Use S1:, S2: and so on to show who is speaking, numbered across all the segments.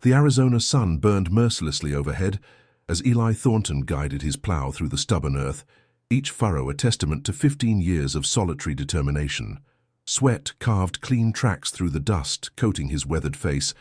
S1: The Arizona sun burned mercilessly overhead as Eli Thornton guided his plow through the stubborn earth, each furrow a testament to 15 years of solitary determination. Sweat carved clean tracks through the dust, coating his weathered face,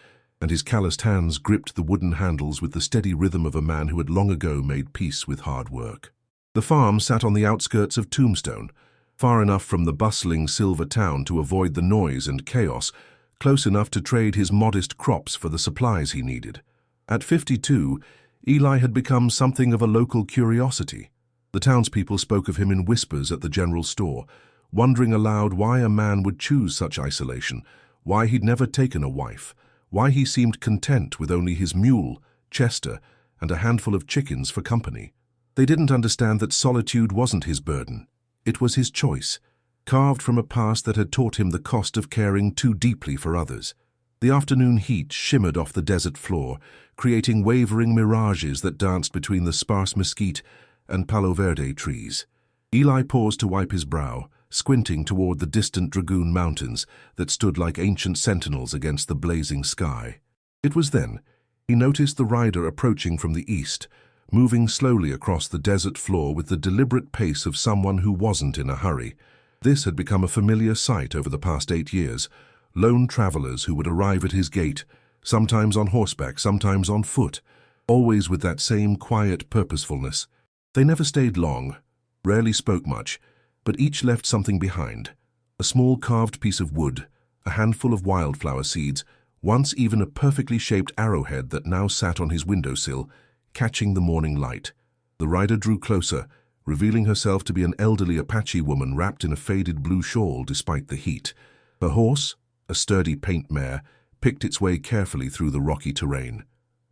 S1: and his calloused hands gripped the wooden handles with the steady rhythm of a man who had long ago made peace with hard work. The farm sat on the outskirts of Tombstone, far enough from the bustling silver town to avoid the noise and chaos, close enough to trade his modest crops for the supplies he needed. At 52, Eli had become something of a local curiosity. The townspeople spoke of him in whispers at the general store, wondering aloud why a man would choose such isolation, why he'd never taken a wife, why he seemed content with only his mule, Chester, and a handful of chickens for company. They didn't understand that solitude wasn't his burden. It was his choice, carved from a past that had taught him the cost of caring too deeply for others. The afternoon heat shimmered off the desert floor, creating wavering mirages that danced between the sparse mesquite and Palo Verde trees. Eli paused to wipe his brow, squinting toward the distant Dragoon Mountains that stood like ancient sentinels against the blazing sky. It was then he noticed the rider approaching from the east, moving slowly across the desert floor with the deliberate pace of someone who wasn't in a hurry. This had become a familiar sight over the past 8 years, lone travelers who would arrive at his gate, sometimes on horseback, sometimes on foot, always with that same quiet purposefulness. They never stayed long, rarely spoke much, but each left something behind. A small carved piece of wood, a handful of wildflower seeds, once even a perfectly shaped arrowhead that now sat on his windowsill, catching the morning light. The rider drew closer, revealing herself to be an elderly Apache woman wrapped in a faded blue shawl despite the heat. Her horse, a sturdy paint mare, picked its way carefully through the rocky terrain.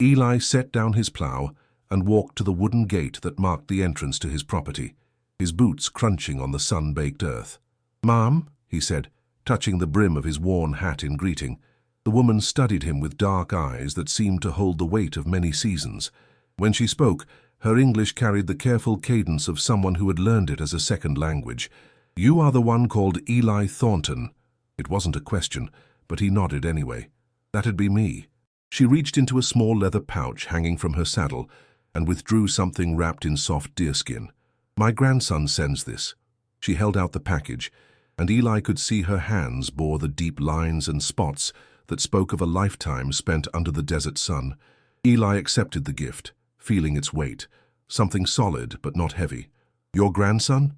S1: Eli set down his plow and walked to the wooden gate that marked the entrance to his property, his boots crunching on the sun-baked earth. "Ma'am," he said, touching the brim of his worn hat in greeting. The woman studied him with dark eyes that seemed to hold the weight of many seasons. When she spoke, her English carried the careful cadence of someone who had learned it as a second language. "You are the one called Eli Thornton." It wasn't a question, but he nodded anyway. "That'd be me." She reached into a small leather pouch hanging from her saddle and withdrew something wrapped in soft deerskin. "My grandson sends this." She held out the package, and Eli could see her hands bore the deep lines and spots that spoke of a lifetime spent under the desert sun. Eli accepted the gift, feeling its weight, something solid but not heavy. "Your grandson?"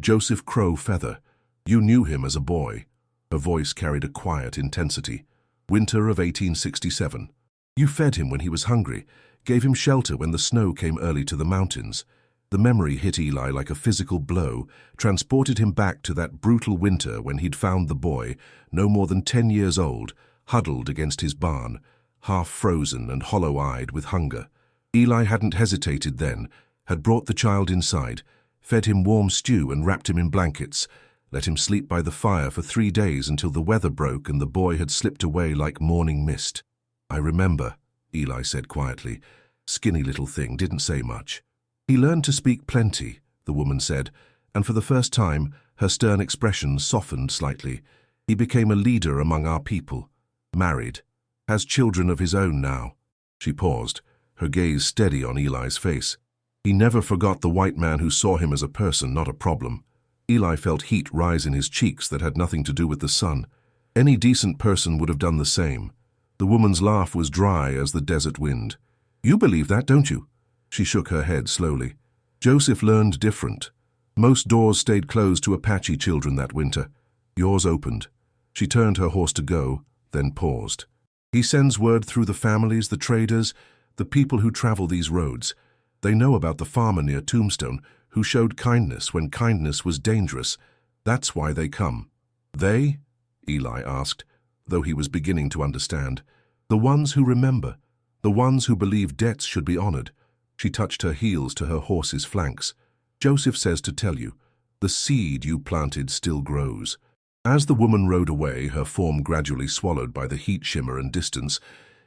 S1: "Joseph Crow Feather. You knew him as a boy." Her voice carried a quiet intensity. "Winter of 1867. You fed him when he was hungry, gave him shelter when the snow came early to the mountains." The memory hit Eli like a physical blow, transported him back to that brutal winter when he'd found the boy, no more than 10 years old, huddled against his barn, half frozen and hollow-eyed with hunger. Eli hadn't hesitated then, had brought the child inside, fed him warm stew and wrapped him in blankets, let him sleep by the fire for 3 days until the weather broke and the boy had slipped away like morning mist. "I remember," Eli said quietly. Skinny little thing, didn't say much. "He learned to speak plenty," the woman said, and for the first time, her stern expression softened slightly. "He became a leader among our people. Married. Has children of his own now." She paused, her gaze steady on Eli's face. He never forgot the white man who saw him as a person, not a problem. Eli felt heat rise in his cheeks that had nothing to do with the sun. Any decent person would have done the same. The woman's laugh was dry as the desert wind. "You believe that, don't you?" She shook her head slowly. "Joseph learned different. Most doors stayed closed to Apache children that winter. Yours opened." She turned her horse to go, then paused. "He sends word through the families, the traders, the people who travel these roads. They know about the farmer near Tombstone who showed kindness when kindness was dangerous. That's why they come." "They?" Eli asked, though he was beginning to understand. "The ones who remember, the ones who believe debts should be honored." She touched her heels to her horse's flanks. "Joseph says to tell you, the seed you planted still grows." As the woman rode away, her form gradually swallowed by the heat shimmer and distance,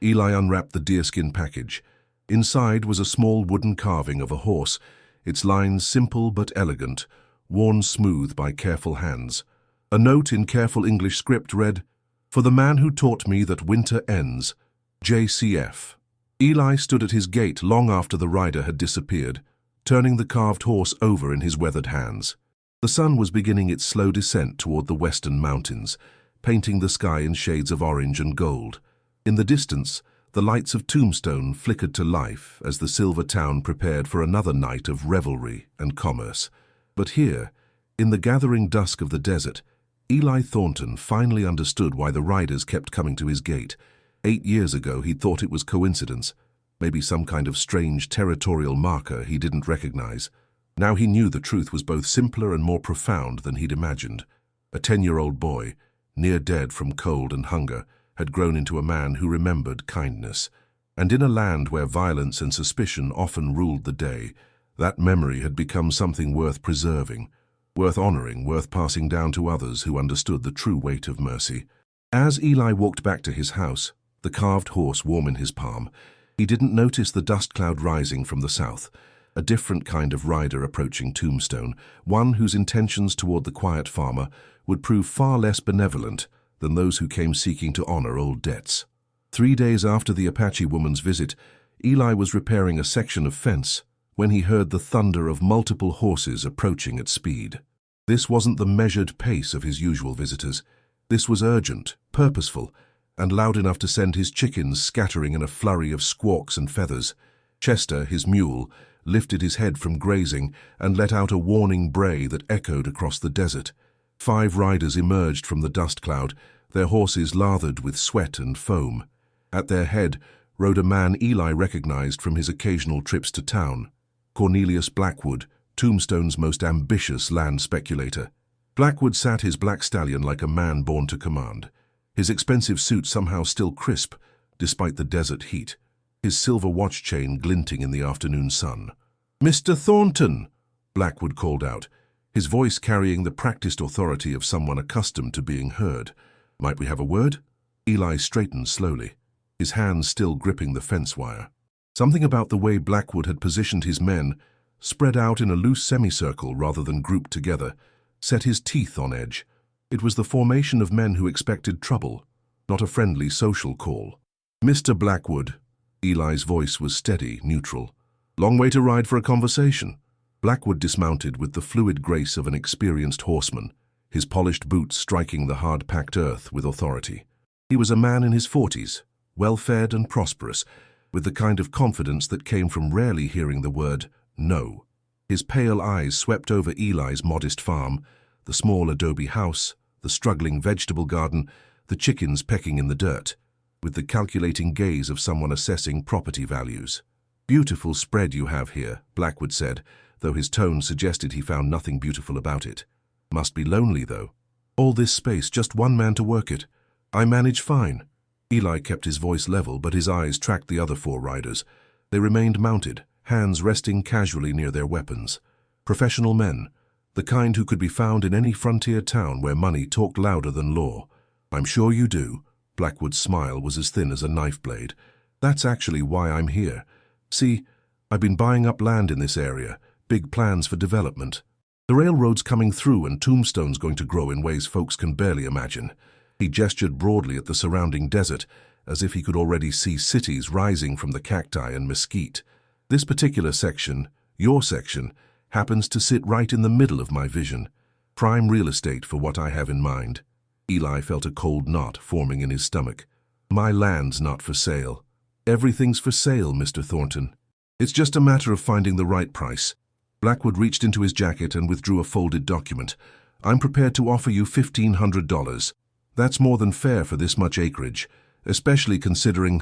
S1: Eli unwrapped the deerskin package. Inside was a small wooden carving of a horse, its lines simple but elegant, worn smooth by careful hands. A note in careful English script read, "For the man who taught me that winter ends, JCF. Eli stood at his gate long after the rider had disappeared, turning the carved horse over in his weathered hands. The sun was beginning its slow descent toward the western mountains, painting the sky in shades of orange and gold. In the distance, the lights of Tombstone flickered to life as the silver town prepared for another night of revelry and commerce. But here, in the gathering dusk of the desert, Eli Thornton finally understood why the riders kept coming to his gate. 8 years ago, he'd thought it was coincidence, maybe some kind of strange territorial marker he didn't recognize. Now he knew the truth was both simpler and more profound than he'd imagined. A 10-year-old boy, near dead from cold and hunger, had grown into a man who remembered kindness. And in a land where violence and suspicion often ruled the day, that memory had become something worth preserving, worth honoring, worth passing down to others who understood the true weight of mercy. As Eli walked back to his house, the carved horse warm in his palm, he didn't notice the dust cloud rising from the south, a different kind of rider approaching Tombstone, one whose intentions toward the quiet farmer would prove far less benevolent than those who came seeking to honor old debts. 3 days after the Apache woman's visit, Eli was repairing a section of fence when he heard the thunder of multiple horses approaching at speed. This wasn't the measured pace of his usual visitors. This was urgent, purposeful, and loud enough to send his chickens scattering in a flurry of squawks and feathers. Chester, his mule, lifted his head from grazing and let out a warning bray that echoed across the desert. 5 riders emerged from the dust cloud, their horses lathered with sweat and foam. At their head rode a man Eli recognized from his occasional trips to town, Cornelius Blackwood, Tombstone's most ambitious land speculator. Blackwood sat his black stallion like a man born to command, his expensive suit somehow still crisp, despite the desert heat, his silver watch chain glinting in the afternoon sun. "Mr. Thornton," Blackwood called out, his voice carrying the practiced authority of someone accustomed to being heard. "Might we have a word?" Eli straightened slowly, his hands still gripping the fence wire. Something about the way Blackwood had positioned his men, spread out in a loose semicircle rather than grouped together, set his teeth on edge. It was the formation of men who expected trouble, not a friendly social call. "Mr. Blackwood," Eli's voice was steady, neutral. "Long way to ride for a conversation." Blackwood dismounted with the fluid grace of an experienced horseman, his polished boots striking the hard-packed earth with authority. He was a man in his 40s, well-fed and prosperous, with the kind of confidence that came from rarely hearing the word no. His pale eyes swept over Eli's modest farm, the small adobe house, the struggling vegetable garden, the chickens pecking in the dirt, with the calculating gaze of someone assessing property values. "Beautiful spread you have here," Blackwood said, though his tone suggested he found nothing beautiful about it. "Must be lonely, though. All this space, just one man to work it. I manage fine." Eli kept his voice level, but his eyes tracked the other 4 riders. They remained mounted, hands resting casually near their weapons. Professional men, the kind who could be found in any frontier town where money talked louder than law. "I'm sure you do." Blackwood's smile was as thin as a knife blade. "That's actually why I'm here. See, I've been buying up land in this area, big plans for development. The railroad's coming through and Tombstone's going to grow in ways folks can barely imagine." He gestured broadly at the surrounding desert, as if he could already see cities rising from the cacti and mesquite. "This particular section, your section, happens to sit right in the middle of my vision. Prime real estate for what I have in mind." Eli felt a cold knot forming in his stomach. "My land's not for sale." "Everything's for sale, Mr. Thornton. It's just a matter of finding the right price." Blackwood reached into his jacket and withdrew a folded document. "I'm prepared to offer you $1,500. That's more than fair for this much acreage, especially considering—"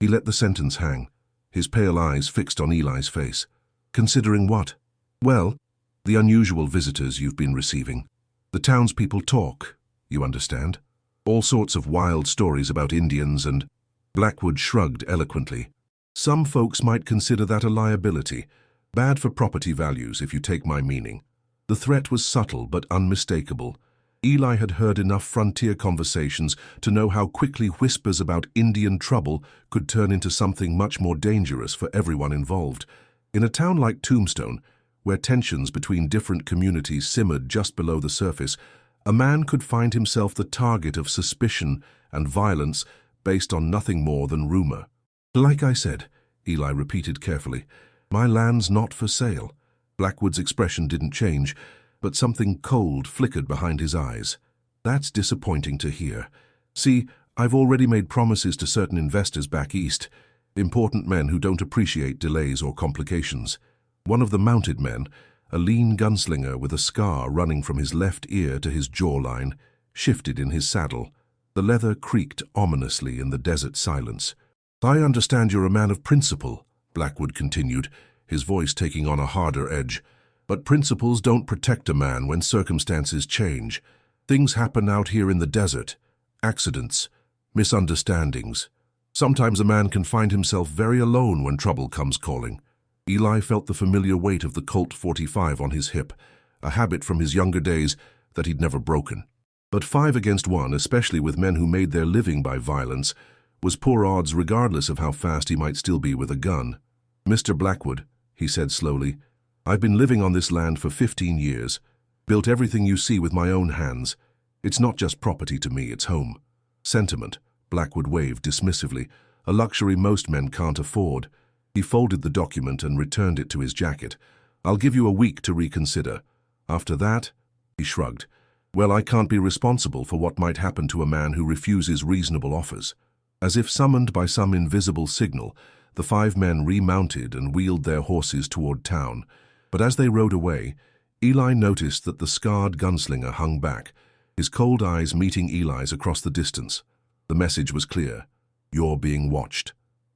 S1: He let the sentence hang, his pale eyes fixed on Eli's face. "Considering what?" "Well, the unusual visitors you've been receiving. The townspeople talk, you understand. All sorts of wild stories about Indians and—" Blackwood shrugged eloquently. "Some folks might consider that a liability. Bad for property values, if you take my meaning." The threat was subtle but unmistakable. Eli had heard enough frontier conversations to know how quickly whispers about Indian trouble could turn into something much more dangerous for everyone involved. In a town like Tombstone, where tensions between different communities simmered just below the surface, a man could find himself the target of suspicion and violence based on nothing more than rumor. Like I said, Eli repeated carefully, my land's not for sale. Blackwood's expression didn't change, but something cold flickered behind his eyes. That's disappointing to hear. See, I've already made promises to certain investors back east, important men who don't appreciate delays or complications. One of the mounted men, a lean gunslinger with a scar running from his left ear to his jawline, shifted in his saddle. The leather creaked ominously in the desert silence. I understand you're a man of principle, Blackwood continued, his voice taking on a harder edge. But principles don't protect a man when circumstances change. Things happen out here in the desert. Accidents, misunderstandings. Sometimes a man can find himself very alone when trouble comes calling. Eli felt the familiar weight of the Colt 45 on his hip, a habit from his younger days that he'd never broken. But 5 against 1, especially with men who made their living by violence, was poor odds regardless of how fast he might still be with a gun. Mr. Blackwood, he said slowly, I've been living on this land for 15 years, built everything you see with my own hands. It's not just property to me, it's home. Sentiment, Blackwood waved dismissively, a luxury most men can't afford. He folded the document and returned it to his jacket. I'll give you a week to reconsider. After that, he shrugged. Well, I can't be responsible for what might happen to a man who refuses reasonable offers. As if summoned by some invisible signal, the 5 men remounted and wheeled their horses toward town. But as they rode away, Eli noticed that the scarred gunslinger hung back, his cold eyes meeting Eli's across the distance. The message was clear. You're being watched.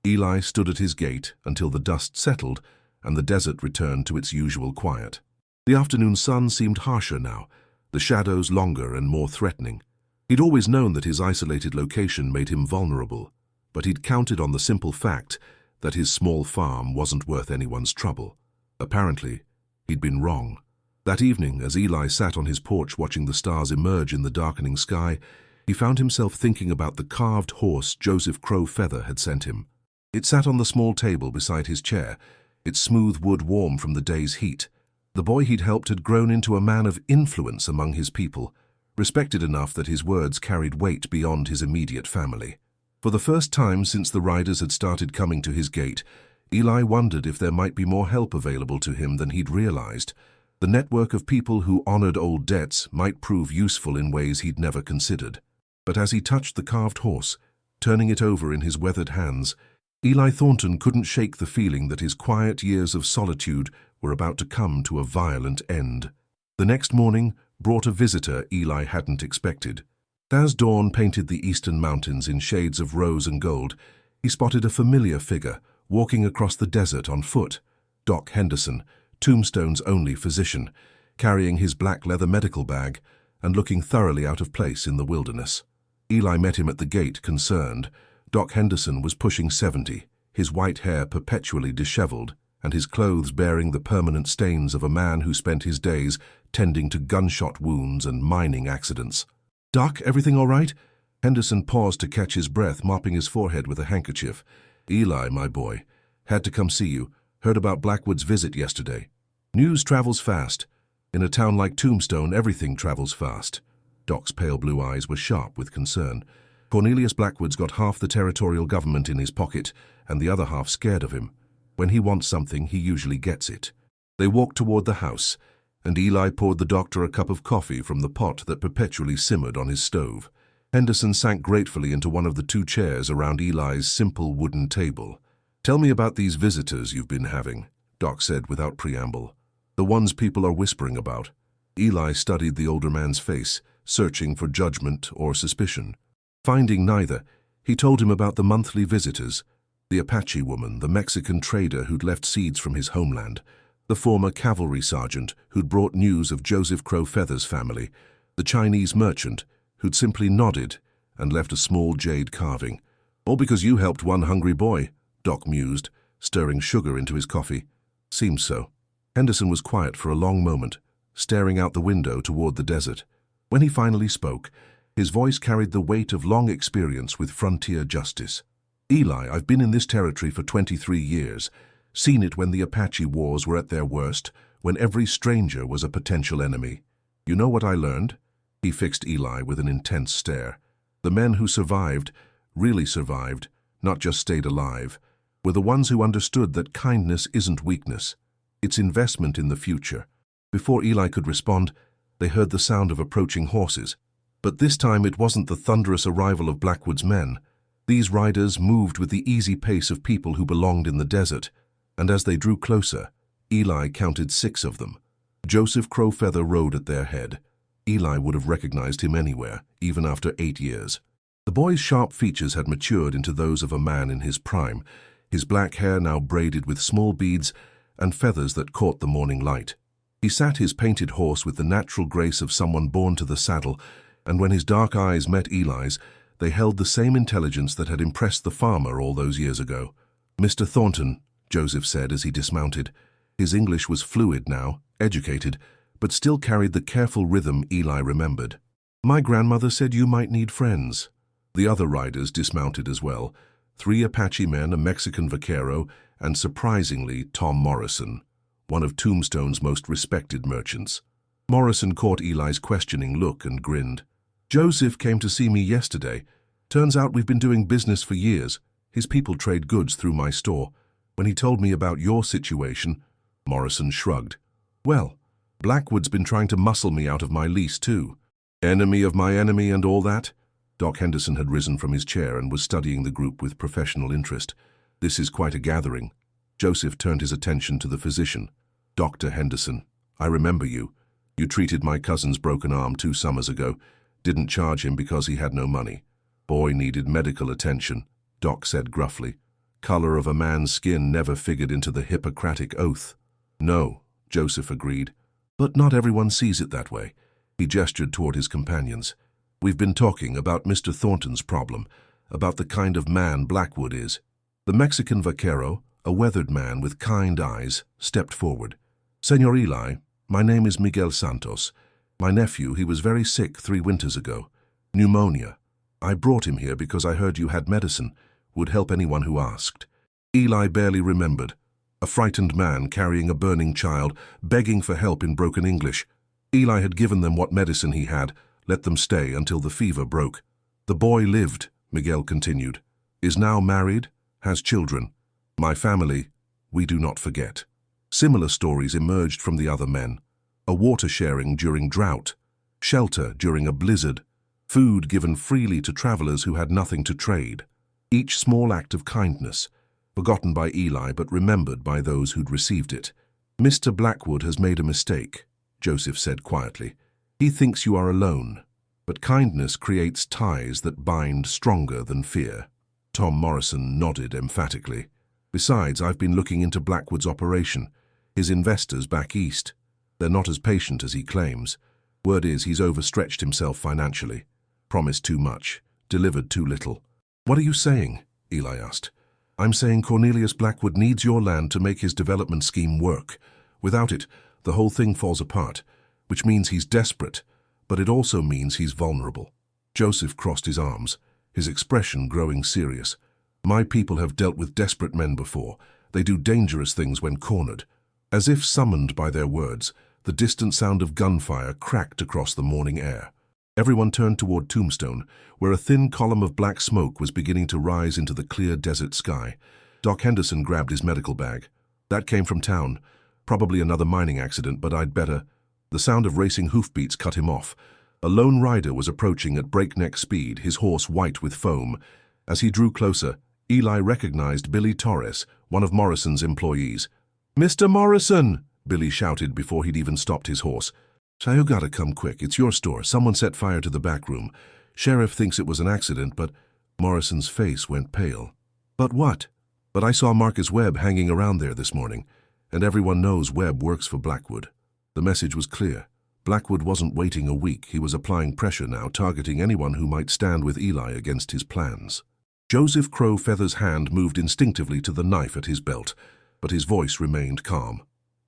S1: Eli stood at his gate until the dust settled and the desert returned to its usual quiet. The afternoon sun seemed harsher now, the shadows longer and more threatening. He'd always known that his isolated location made him vulnerable, but he'd counted on the simple fact that his small farm wasn't worth anyone's trouble. Apparently, he'd been wrong. That evening, as Eli sat on his porch watching the stars emerge in the darkening sky, he found himself thinking about the carved horse Joseph Crow Feather had sent him. It sat on the small table beside his chair, its smooth wood warm from the day's heat. The boy he'd helped had grown into a man of influence among his people, respected enough that his words carried weight beyond his immediate family. For the first time since the riders had started coming to his gate, Eli wondered if there might be more help available to him than he'd realized. The network of people who honored old debts might prove useful in ways he'd never considered. But as he touched the carved horse, turning it over in his weathered hands, Eli Thornton couldn't shake the feeling that his quiet years of solitude were about to come to a violent end. The next morning brought a visitor Eli hadn't expected. As dawn painted the eastern mountains in shades of rose and gold, he spotted a familiar figure walking across the desert on foot. Doc Henderson, Tombstone's only physician, carrying his black leather medical bag and looking thoroughly out of place in the wilderness. Eli met him at the gate, concerned. Doc Henderson was pushing 70, his white hair perpetually disheveled, and his clothes bearing the permanent stains of a man who spent his days tending to gunshot wounds and mining accidents. Doc, everything all right? Henderson paused to catch his breath, mopping his forehead with a handkerchief. Eli, my boy, had to come see you. Heard about Blackwood's visit yesterday. News travels fast. In a town like Tombstone, everything travels fast. Doc's pale blue eyes were sharp with concern. Cornelius Blackwood's got half the territorial government in his pocket and the other half scared of him. When he wants something, he usually gets it. They walked toward the house, and Eli poured the doctor a cup of coffee from the pot that perpetually simmered on his stove. Henderson sank gratefully into one of the 2 chairs around Eli's simple wooden table. Tell me about these visitors you've been having, Doc said without preamble. The ones people are whispering about. Eli studied the older man's face, searching for judgment or suspicion. Finding neither, he told him about the monthly visitors, the Apache woman, the Mexican trader who'd left seeds from his homeland, the former cavalry sergeant who'd brought news of Joseph Crow Feather's family, the Chinese merchant who'd simply nodded and left a small jade carving. All because you helped one hungry boy, Doc mused, stirring sugar into his coffee. Seems so. Henderson was quiet for a long moment, staring out the window toward the desert. When he finally spoke, his voice carried the weight of long experience with frontier justice. Eli, I've been in this territory for 23 years, seen it when the Apache wars were at their worst, when every stranger was a potential enemy. You know what I learned? He fixed Eli with an intense stare. The men who survived really survived, not just stayed alive, were the ones who understood that kindness isn't weakness. It's investment in the future. Before Eli could respond, they heard the sound of approaching horses. But this time it wasn't the thunderous arrival of Blackwood's men. These riders moved with the easy pace of people who belonged in the desert, and as they drew closer, Eli counted 6 of them. Joseph Crowfeather rode at their head. Eli would have recognized him anywhere, even after 8 years. The boy's sharp features had matured into those of a man in his prime, his black hair now braided with small beads and feathers that caught the morning light. He sat his painted horse with the natural grace of someone born to the saddle, and when his dark eyes met Eli's, they held the same intelligence that had impressed the farmer all those years ago. "Mr. Thornton," Joseph said as he dismounted. His English was fluid now, educated, but still carried the careful rhythm Eli remembered. "My grandmother said you might need friends." The other riders dismounted as well, 3 Apache men, a Mexican vaquero, and surprisingly Tom Morrison, one of Tombstone's most respected merchants. Morrison caught Eli's questioning look and grinned. "Joseph came to see me yesterday. Turns out we've been doing business for years. His people trade goods through my store. When he told me about your situation," Morrison shrugged. "Well, Blackwood's been trying to muscle me out of my lease too. Enemy of my enemy and all that?" Doc Henderson had risen from his chair and was studying the group with professional interest. "This is quite a gathering." Joseph turned his attention to the physician. "Dr. Henderson, I remember you. You treated my cousin's broken arm 2 summers ago. Didn't charge him because he had no money. Boy needed medical attention," Doc said gruffly. "Color of a man's skin never figured into the Hippocratic oath." "No," Joseph agreed. "But not everyone sees it that way." He gestured toward his companions. "We've been talking about Mr. Thornton's problem, about the kind of man Blackwood is." The Mexican vaquero, a weathered man with kind eyes, stepped forward. "Senor Eli, my name is Miguel Santos. My nephew, he was very sick 3 winters ago. Pneumonia. I brought him here because I heard you had medicine, would help anyone who asked." Eli barely remembered. A frightened man carrying a burning child, begging for help in broken English. Eli had given them what medicine he had, let them stay until the fever broke. "The boy lived," Miguel continued. "Is now married, has children. My family, we do not forget." Similar stories emerged from the other men. A water sharing during drought, shelter during a blizzard, food given freely to travelers who had nothing to trade. Each small act of kindness, forgotten by Eli but remembered by those who'd received it. "Mr. Blackwood has made a mistake," Joseph said quietly. "He thinks you are alone, but kindness creates ties that bind stronger than fear." Tom Morrison nodded emphatically. "Besides, I've been looking into Blackwood's operation, his investors back east. They're not as patient as he claims. Word is he's overstretched himself financially. Promised too much, delivered too little." "What are you saying?" Eli asked. "I'm saying Cornelius Blackwood needs your land to make his development scheme work. Without it, the whole thing falls apart, which means he's desperate, but it also means he's vulnerable." Joseph crossed his arms, his expression growing serious. "My people have dealt with desperate men before. They do dangerous things when cornered." As if summoned by their words, the distant sound of gunfire cracked across the morning air. Everyone turned toward Tombstone, where a thin column of black smoke was beginning to rise into the clear desert sky. Doc Henderson grabbed his medical bag. "That came from town. Probably another mining accident, but I'd better—" The sound of racing hoofbeats cut him off. A lone rider was approaching at breakneck speed, his horse white with foam. As he drew closer, Eli recognized Billy Torres, one of Morrison's employees. "Mr. Morrison!" Billy shouted before he'd even stopped his horse. "So you gotta come quick. It's your store. Someone set fire to the back room. Sheriff thinks it was an accident, but—" Morrison's face went pale. "But what?" "But I saw Marcus Webb hanging around there this morning, and everyone knows Webb works for Blackwood." The message was clear. Blackwood wasn't waiting a week. He was applying pressure now, targeting anyone who might stand with Eli against his plans. Joseph Crowfeather's hand moved instinctively to the knife at his belt, but his voice remained calm.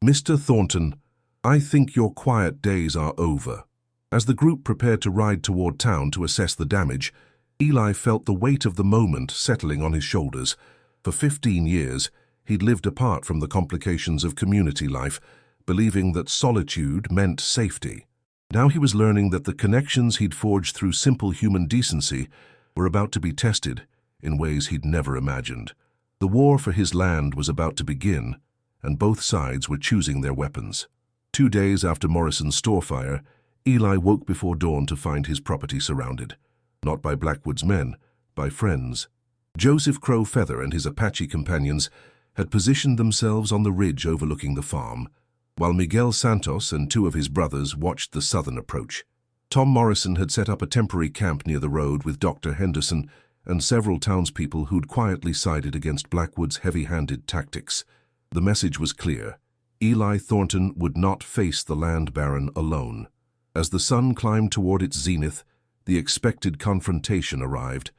S1: "Mr. Thornton, I think your quiet days are over." As the group prepared to ride toward town to assess the damage, Eli felt the weight of the moment settling on his shoulders. For 15 years, he'd lived apart from the complications of community life, believing that solitude meant safety. Now he was learning that the connections he'd forged through simple human decency were about to be tested, in ways he'd never imagined. The war for his land was about to begin, and both sides were choosing their weapons. 2 days after Morrison's store fire, Eli woke before dawn to find his property surrounded. Not by Blackwood's men, by friends. Joseph Crow Feather and his Apache companions had positioned themselves on the ridge overlooking the farm, while Miguel Santos and 2 of his brothers watched the southern approach. Tom Morrison had set up a temporary camp near the road with Dr. Henderson and several townspeople who'd quietly sided against Blackwood's heavy-handed tactics. The message was clear. Eli Thornton would not face the land baron alone. As the sun climbed toward its zenith, the expected confrontation arrived.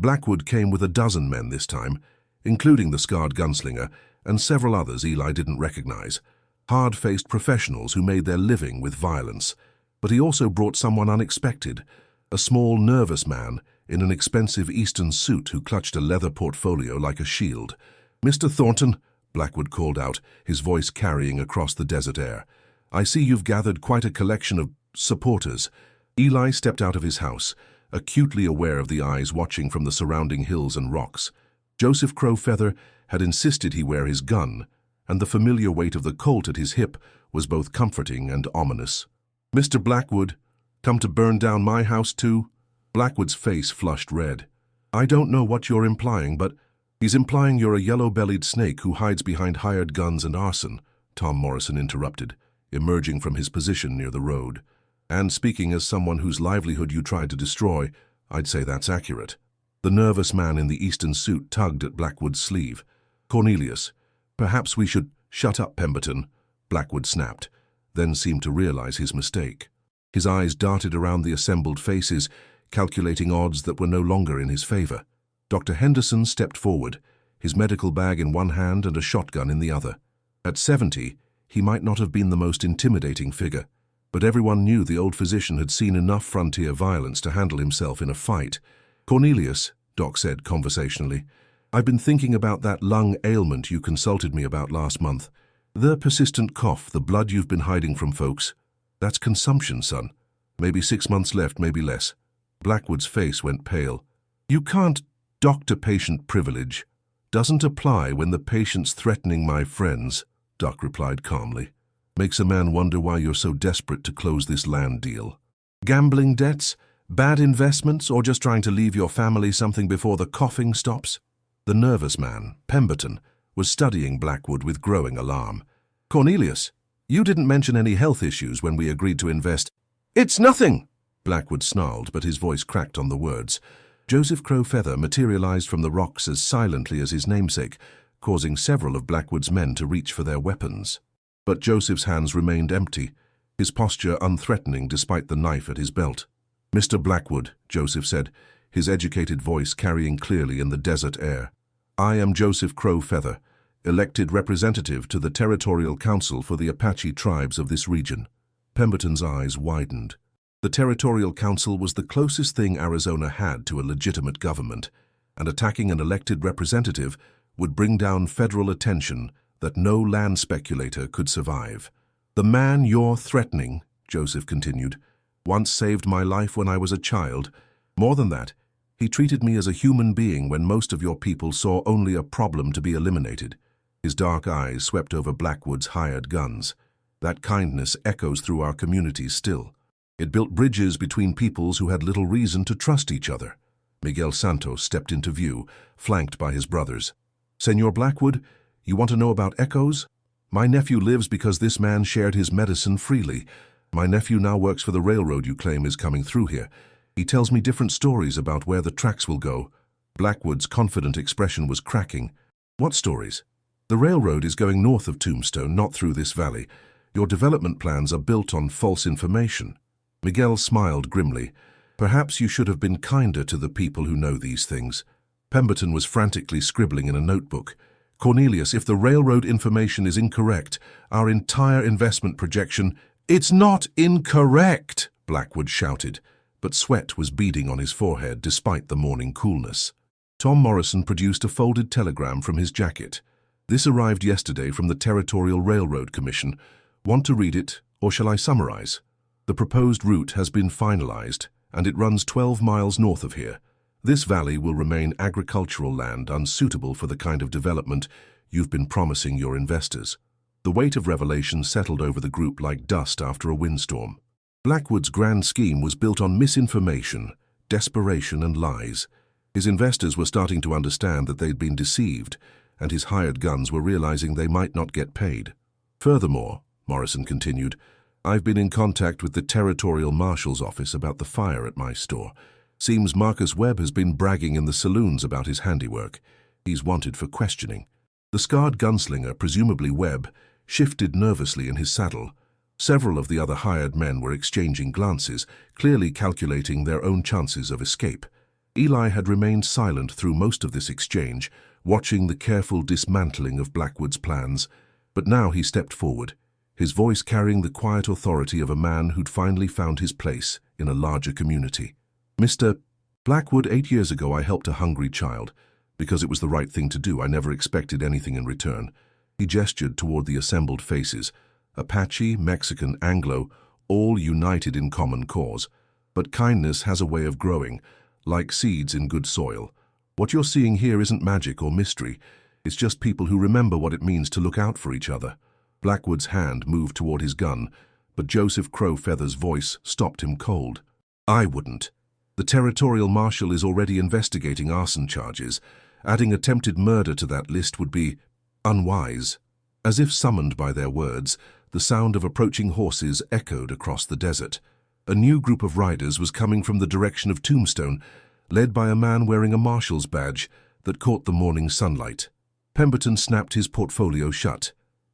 S1: Blackwood came with 12 men this time, including the scarred gunslinger and several others Eli didn't recognize, hard-faced professionals who made their living with violence. But he also brought someone unexpected, a small, nervous man in an expensive Eastern suit who clutched a leather portfolio like a shield. "Mr. Thornton," Blackwood called out, his voice carrying across the desert air, "I see you've gathered quite a collection of supporters." Eli stepped out of his house, acutely aware of the eyes watching from the surrounding hills and rocks. Joseph Crow Feather had insisted he wear his gun, and the familiar weight of the Colt at his hip was both comforting and ominous. "Mr. Blackwood, come to burn down my house too?" Blackwood's face flushed red. "I don't know what you're implying, but—" "He's implying you're a yellow-bellied snake who hides behind hired guns and arson," Tom Morrison interrupted, emerging from his position near the road. "And speaking as someone whose livelihood you tried to destroy, I'd say that's accurate." The nervous man in the Eastern suit tugged at Blackwood's sleeve. "Cornelius, perhaps we should—" "Shut up, Pemberton," Blackwood snapped, then seemed to realize his mistake. His eyes darted around the assembled faces, calculating odds that were no longer in his favor. Dr. Henderson stepped forward, his medical bag in one hand and a shotgun in the other. At 70, he might not have been the most intimidating figure, but everyone knew the old physician had seen enough frontier violence to handle himself in a fight. "Cornelius," Doc said conversationally, "I've been thinking about that lung ailment you consulted me about last month. The persistent cough, the blood you've been hiding from folks. That's consumption, son. Maybe 6 months left, maybe less." Blackwood's face went pale. "You can't— Doctor-patient privilege doesn't apply when the patient's threatening my friends," Doc replied calmly. "Makes a man wonder why you're so desperate to close this land deal. Gambling debts? Bad investments, or just trying to leave your family something before the coughing stops?" The nervous man, Pemberton, was studying Blackwood with growing alarm. "Cornelius, you didn't mention any health issues when we agreed to invest." "It's nothing!" Blackwood snarled, but his voice cracked on the words. Joseph Crow Feather materialized from the rocks as silently as his namesake, causing several of Blackwood's men to reach for their weapons. But Joseph's hands remained empty, his posture unthreatening despite the knife at his belt. "Mr. Blackwood," Joseph said, his educated voice carrying clearly in the desert air, "I am Joseph Crow Feather, elected representative to the Territorial Council for the Apache tribes of this region." Pemberton's eyes widened. The Territorial Council was the closest thing Arizona had to a legitimate government, and attacking an elected representative would bring down federal attention that no land speculator could survive. "The man you're threatening," Joseph continued, "once saved my life when I was a child. More than that, he treated me as a human being when most of your people saw only a problem to be eliminated." His dark eyes swept over Blackwood's hired guns. "That kindness echoes through our communities still. It built bridges between peoples who had little reason to trust each other." Miguel Santos stepped into view, flanked by his brothers. "Senor Blackwood, you want to know about echoes? My nephew lives because this man shared his medicine freely. My nephew now works for the railroad you claim is coming through here. He tells me different stories about where the tracks will go." Blackwood's confident expression was cracking. "What stories?" "The railroad is going north of Tombstone, not through this valley. Your development plans are built on false information." Miguel smiled grimly. "Perhaps you should have been kinder to the people who know these things." Pemberton was frantically scribbling in a notebook. "Cornelius, if the railroad information is incorrect, our entire investment projection—" "It's not incorrect!" Blackwood shouted, but sweat was beading on his forehead despite the morning coolness. Tom Morrison produced a folded telegram from his jacket. "This arrived yesterday from the Territorial Railroad Commission. Want to read it, or shall I summarize? The proposed route has been finalized, and it runs 12 miles north of here. This valley will remain agricultural land unsuitable for the kind of development you've been promising your investors. The weight of revelation settled over the group like dust after a windstorm. Blackwood's grand scheme was built on misinformation, desperation, and lies. His investors were starting to understand that they'd been deceived, and his hired guns were realizing they might not get paid. Furthermore, Morrison continued, I've been in contact with the Territorial Marshal's office about the fire at my store. Seems Marcus Webb has been bragging in the saloons about his handiwork. He's wanted for questioning. The scarred gunslinger, presumably Webb, shifted nervously in his saddle. Several of the other hired men were exchanging glances, clearly calculating their own chances of escape. Eli had remained silent through most of this exchange, watching the careful dismantling of Blackwood's plans. But now he stepped forward, his voice carrying the quiet authority of a man who'd finally found his place in a larger community. Mr. Blackwood, 8 years ago I helped a hungry child. Because it was the right thing to do, I never expected anything in return. He gestured toward the assembled faces. Apache, Mexican, Anglo, all united in common cause. But kindness has a way of growing, like seeds in good soil. What you're seeing here isn't magic or mystery. It's just people who remember what it means to look out for each other. Blackwood's hand moved toward his gun, but Joseph Crowfeather's voice stopped him cold. I wouldn't. The Territorial Marshal is already investigating arson charges. Adding attempted murder to that list would be unwise. As if summoned by their words, the sound of approaching horses echoed across the desert. A new group of riders was coming from the direction of Tombstone, led by a man wearing a marshal's badge that caught the morning sunlight. Pemberton snapped his portfolio shut.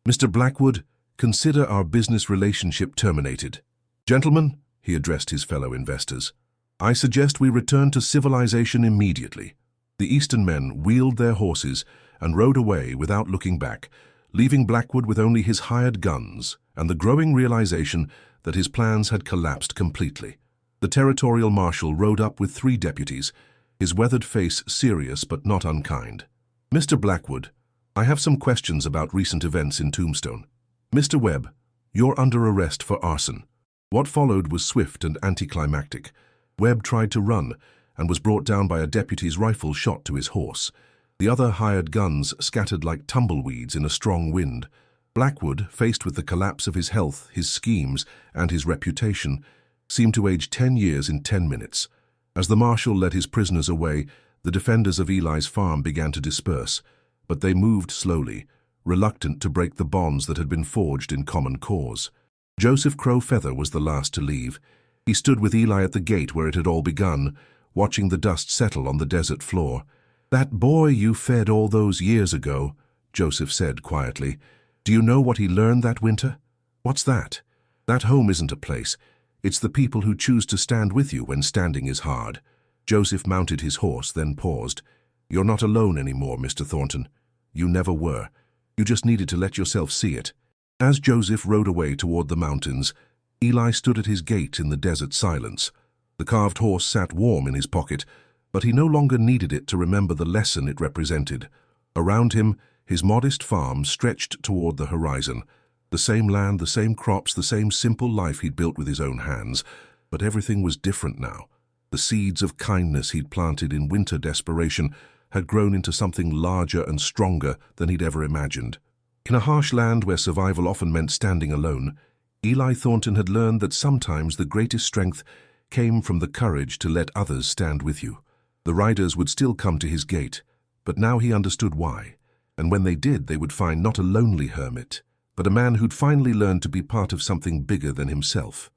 S1: Mr. Blackwood, consider our business relationship terminated. Gentlemen, he addressed his fellow investors, I suggest we return to civilization immediately. The Eastern men wheeled their horses and rode away without looking back, leaving Blackwood with only his hired guns and the growing realization that his plans had collapsed completely. The Territorial Marshal rode up with 3 deputies, his weathered face serious but not unkind. Mr. Blackwood, I have some questions about recent events in Tombstone. Mr. Webb, you're under arrest for arson. What followed was swift and anticlimactic. Webb tried to run and was brought down by a deputy's rifle shot to his horse. The other hired guns scattered like tumbleweeds in a strong wind. Blackwood, faced with the collapse of his health, his schemes, and his reputation, seemed to age 10 years in 10 minutes. As the marshal led his prisoners away, the defenders of Eli's farm began to disperse, but they moved slowly, reluctant to break the bonds that had been forged in common cause. Joseph Crowfeather was the last to leave. He stood with Eli at the gate where it had all begun, watching the dust settle on the desert floor. That boy you fed all those years ago, Joseph said quietly. Do you know what he learned that winter? What's that? That home isn't a place. It's the people who choose to stand with you when standing is hard. Joseph mounted his horse, then paused. You're not alone anymore, Mr. Thornton. You never were. You just needed to let yourself see it. As Joseph rode away toward the mountains, Eli stood at his gate in the desert silence. The carved horse sat warm in his pocket, but he no longer needed it to remember the lesson it represented. Around him, his modest farm stretched toward the horizon. The same land, the same crops, the same simple life he'd built with his own hands. But everything was different now. The seeds of kindness he'd planted in winter desperation had grown into something larger and stronger than he'd ever imagined. In a harsh land where survival often meant standing alone, Eli Thornton had learned that sometimes the greatest strength came from the courage to let others stand with you. The riders would still come to his gate, but now he understood why. And when they did, they would find not a lonely hermit, but a man who'd finally learned to be part of something bigger than himself.